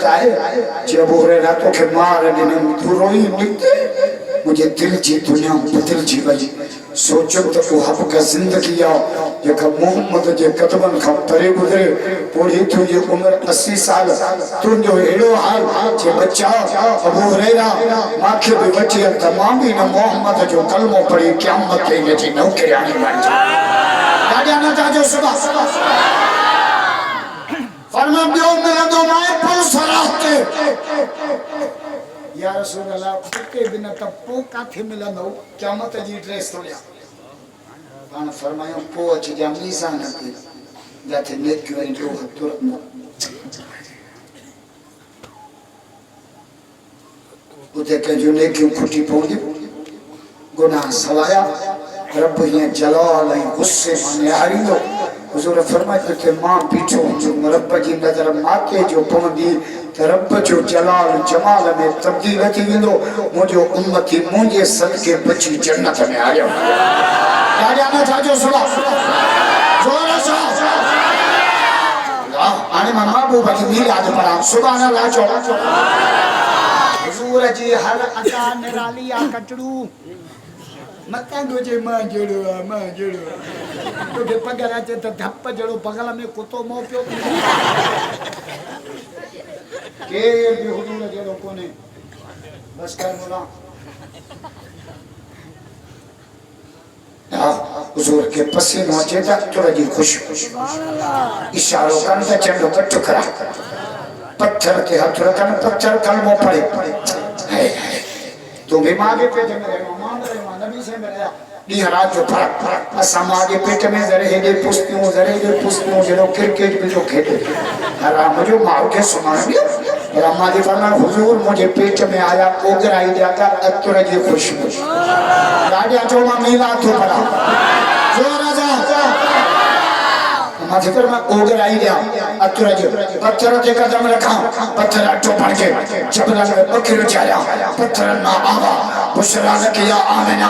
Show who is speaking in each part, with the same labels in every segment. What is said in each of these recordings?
Speaker 1: आए जब बोरे रातों के मार ने तू रोई निकते मुझे दिल जी दुनिया बदल जी वही सोचो तो को हब का जिंदगी आओ ये का मोहम्मद जे कदमन का परे गुजरे पूरी तुझे उम्र 80 साल तू जो हेड़ो हाल जे बच्चा अबू हुरैरा माखे भी बची तमाम ही न मोहम्मद जो कलमो पढ़ी क़यामत के जी नौकरानी बन जा गाड़िया न जाजो सुबह फरमा बियो मेरा दो माए पर सराहते या रसूल अल्लाह के बिना तब पो काथे मिलंदो क़यामत जी ड्रेस तो या पान फरमायो पो अच जा मीज़ान ते जाते नेक क्यों जो तुरत उते के जो नेक क्यों खुटी पौंदी गुनाह सवाया रब ये जलाल ऐं गुस्से माने हारींदो हुजूर फरमाए थे मां पीछो जो रब जी नजर माथे जो पवंदी त रब जो जलाल जमाल में तब्दील थी वेंदो मुझो उम्मती मुझे सदके बची जन्नत में आयो गाड़िया न जाजो सुबह जोर से आने मां बाबू की मिलाद पढ़ा सुभान अल्लाह चो हुजूर जी हर अदा निराली आ कटड़ू मत्ता गोजे मां जेड़ो तो के पगर आचे त धप जड़ो बगल में कुतो मो पियो के भी हुजूर जेड़ो कोने बस कर मोला हुजूर के पसीनो अचे त थोड़ा जी खुश इशारो कर त चंडो कट करा पत्थर के हाथ रखन पत्थर कलमो पड़े तू भी मां के पेट में रहो मान रहे नबी से मेरा दी रात जो फरक समाजे पेट में जरे हेडे पुष्टियों जरो क्रिकेट भी जो खेले हराम जो मार के सुनाने दियो रामा जी फरमाया हुजूर मुझे पेट में आया ओगराई जाता अतुर जी खुशबू गाड़िया जो मां मिला तो पड़ा जोर जा मां जिक्र में ओगराई जा अतुर जी पत्थर के कदम रखा पत्थर अटो पड़ के जबला में बकरी चाया पत्थर ना आवा बुशरा लक या आमिना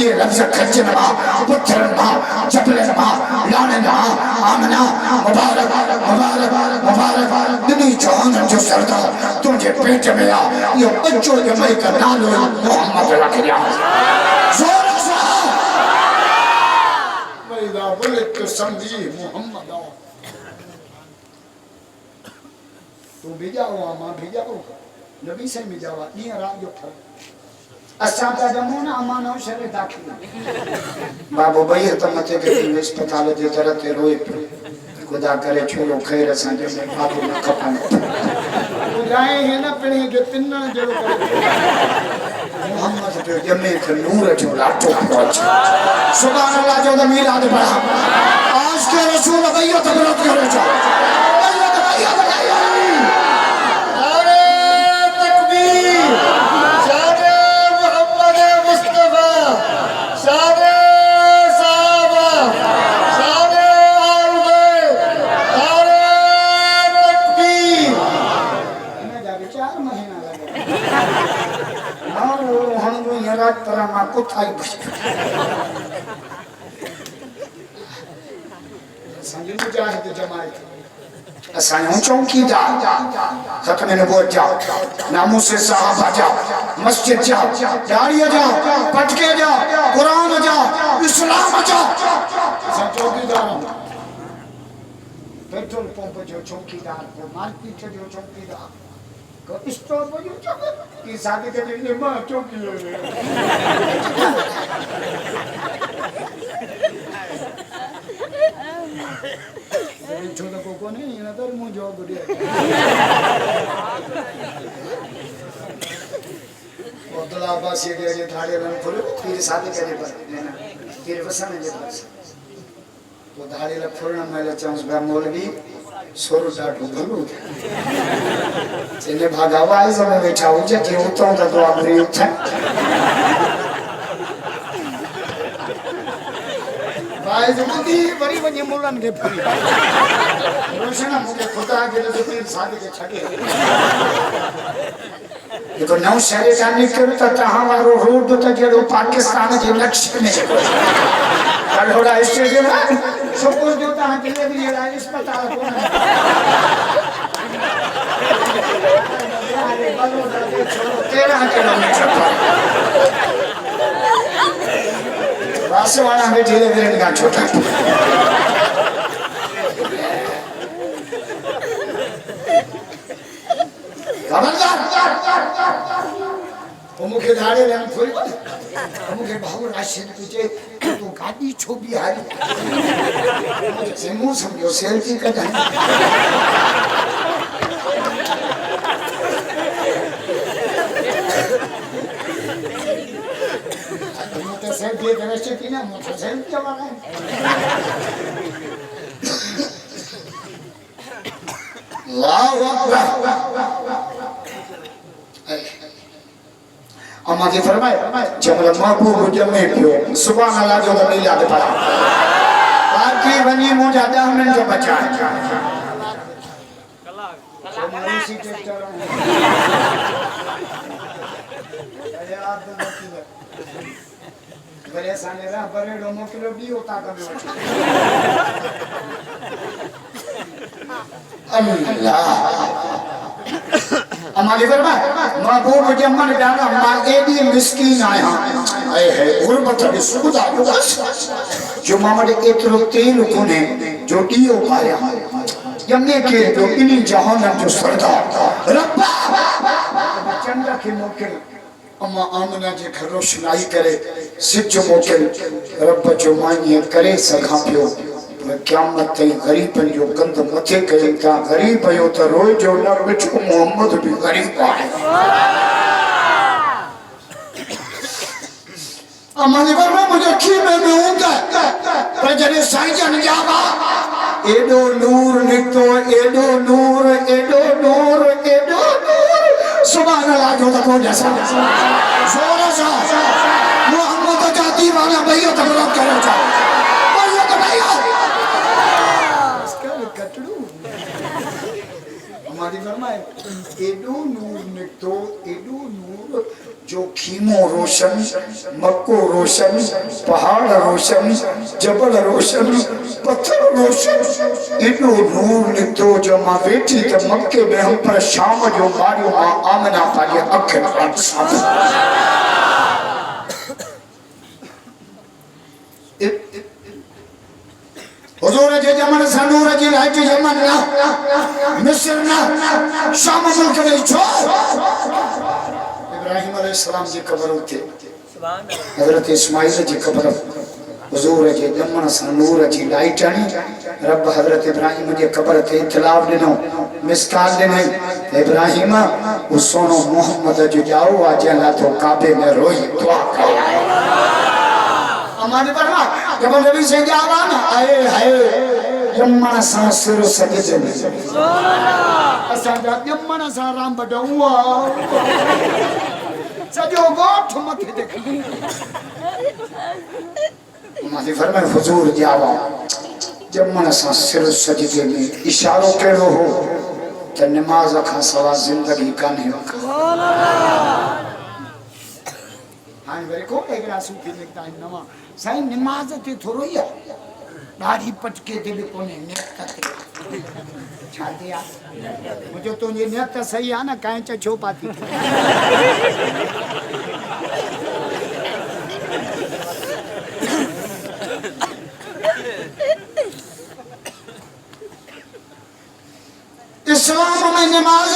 Speaker 1: ये लफ्ज़ खच्चना पुत्रना जबलना लानना आमना मुबारक दिनी जहान जो सरदार तुझे पेट में आ ये बच्चों के मई का नाम मोहम्मद रख दिया जोर से वइदा वलिदत समझी मोहम्मद तो भी जाओ मां भी जाओ नबी से भी जाओ ये रात जो था अच्छा का जमुना अमानो शरे दाखिल बाबू भाई तो मते के अस्पताल जे तरह ते रोए खुदा करे छोरो खैर संगे में बाबू न खपन बुलाए है ना पणे के तिन्ना जड़ो मोहम्मद पे जमे के नूर जो लाटो पहुंच सुभान अल्लाह जो मिलाद पढ़ा आज के रसूल भैया तबरत करे जा तरह मां को थाई संगी मुजाहिद जमात असा चौकीदार खत्म नबूवत जाओ नामों से साहबा जाओ मस्जिद जाओ दारिया जाओ पटके जाओ कुरान जाओ इस्लाम जाओ असा चौकीदार पेट्रोल पंप जो चौकीदार मार्केट जो चौकीदार को स्टोर पर जो चौकीदार ये शादी के लिए मां चौकीदार छोटा कोको नहीं ना तो मुझे जॉब बढ़िया और तो लाभास ये के थाड़े में खोलो फिर शादी करने पर ना फिर बसाने के पास तो धाड़े ला फोड़ना मैं ला चांस बा मौलवी सोरो डाटो भलो चले भागावा आई समय बैठा हो जे के उतो तो आपरी उठा भाई जल्दी बड़ी बनी मुलन के फरी रोशना मुझे खुदा के तो फिर शादी के छके देखो नौ शहर का निकल तो तहां वारो रोड तो जेड़ो पाकिस्तान के लक्ष्य में कलोड़ा स्टेज में सपोज जो ता के लिए अस्पताल को अरे कलोड़ा के छोड़ो 13 किलोमीटर बस वाला में धीरे-धीरे का छोटा खबरदार वो मुखे धाड़े रंग फूल वो मुखे भाव राशिद तुझे तू गाड़ी छो बिहारी मुझे मुंह समझो सेल्फी का जाने मुझे सेल्फी का राशिद की ना मुझे सेल्फी वाला है अल्लाहु अकबर अम्मा के फरमाए जब महबूब जमे पियो सुभान अल्लाह जो नहीं याद पड़ा बाकी बनी मुझे 10 मिनट जो बचा है बड़े साने रहा बड़े डोमो किलो भी होता कभी अल्लाह हमारे फरमाए महबूब जमन जाना मां एडी मिस्कीन आया आए है गुरबत में सुदा जो मामले एतरो तेल कोने जो दियो पाया यमने के जो इन्हीं जहानम जो सरदार रब्बा चंदा के मौके अम्मा आमना जे घर रोशनाई करे सिज मौके रब जो मानिए करे सखा पियो क़यामत ताईं गरीबन जो कंध मथे कई ता गरीब यो त रोज जो न मिठो मोहम्मद भी गरीब आहे अमली पर मुझे अखी में हूंदा पर जने साईं जन जावा एडो नूर निकतो एडो नूर सुभान अल्लाह जो तको जैसा जोर से मोहम्मद का दीवाना भैया तबरक करो जा भैया तो भैया हमारी फरमाए एडो नूर निकतो एडो नूर जो खीमो रोशन मक्को रोशन पहाड़ रोशन जबल रोशन पत्थर रोशन एडो नूर निकतो जो मां बैठी त मक्के में हम पर शाम जो मारियो मां आमना पाली अख साफ हुजूर जे जमन सनूर जी लाइट जमन ना मिस्र ना शाम मुल्क में छो इब्राहिम अलैहिस्सलाम जी कब्र होते सुभान अल्लाह हजरत इस्माइल जी कब्र हुजूर जे जमन सनूर जी लाइट आनी रब हजरत इब्राहिम जी कब्र ते इतलाव दिनो मिसकाल दिने इब्राहिम उस सोनो मोहम्मद जो जाओ आज अल्लाह तो काबे में रोई दुआ करे हमारे परमा जब नबी से जावा ना आए हाय यमन सा सिर सजदे में सुभान अल्लाह असा यमन सा राम बडुआ सजो गोठ मथे देख हमारे फरमाए हुजूर जावा यमन सा सिर सजदे में इशारो केड़ो हो त नमाज का सवा जिंदगी काने सुभान अल्लाह हां वेरे को एकरा सूफी लिखता है नवा साईं नमाज ते थोरो ही दाढ़ी पटके ते भी कोने नियत ते छाते आ मुझे तो ये नियत सही है ना काहे च छो पाती इस्लाम में नमाज